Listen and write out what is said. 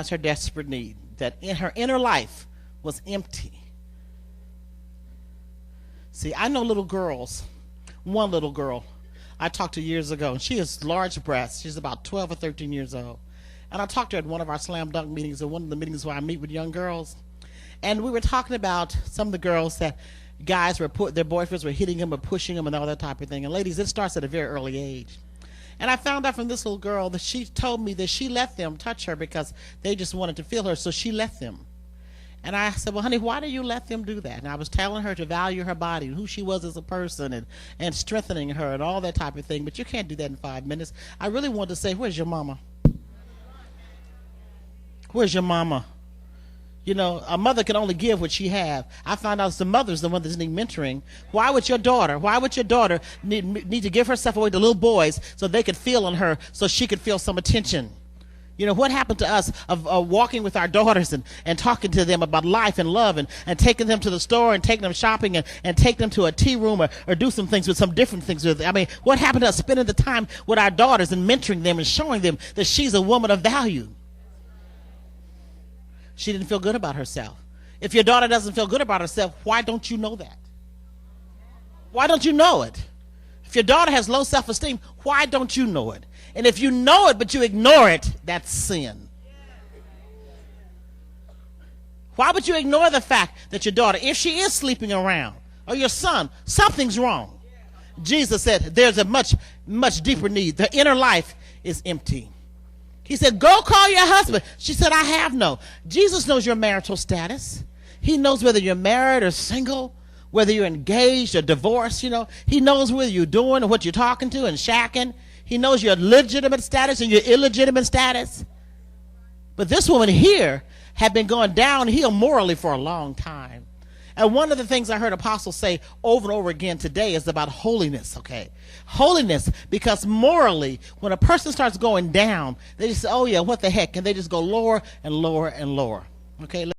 realized her desperate need, that in her inner life was empty. See, I know little girls. One little girl I talked to years ago, and she has large breasts. She's about 12 or 13 years old. And I talked to her at one of our slam dunk meetings, or one of the meetings where I meet with young girls. And we were talking about some of the girls that guys were their boyfriends were hitting them or pushing them and all that type of thing. And ladies, it starts at a very early age. And I found out from this little girl that she told me that she let them touch her because they just wanted to feel her, so she let them. And I said, well, honey, why do you let them do that? And I was telling her to value her body, who she was as a person, and strengthening her and all that type of thing. But you can't do that in 5 minutes. I really wanted to say, where's your mama? Where's your mama? You know, a mother can only give what she have. I found out the mother's the one that need mentoring. Why would your daughter need to give herself away to little boys so they could feel on her, so she could feel some attention? You know, what happened to us of walking with our daughters and talking to them about life and love and taking them to the store and taking them shopping and take them to a tea room or do some things with some different things with. I mean, what happened to us spending the time with our daughters and mentoring them and showing them that she's a woman of value? She didn't feel good about herself. If your daughter doesn't feel good about herself, why don't you know that? Why don't you know it? If your daughter has low self-esteem, why don't you know it? And if you know it but you ignore it, that's sin. Why would you ignore the fact that your daughter, if she is sleeping around, or your son, something's wrong? Jesus said there's a much, much deeper need. The inner life is empty. He said, go call your husband. She said, I have no. Jesus knows your marital status. He knows whether you're married or single, whether you're engaged or divorced. You know, he knows whether you're doing or what you're talking to and shacking. He knows your legitimate status and your illegitimate status. But this woman here had been going downhill morally for a long time. And one of the things I heard apostles say over and over again today is about holiness, okay? Holiness, because morally, when a person starts going down, they just say, oh yeah, what the heck? And they just go lower and lower and lower, okay?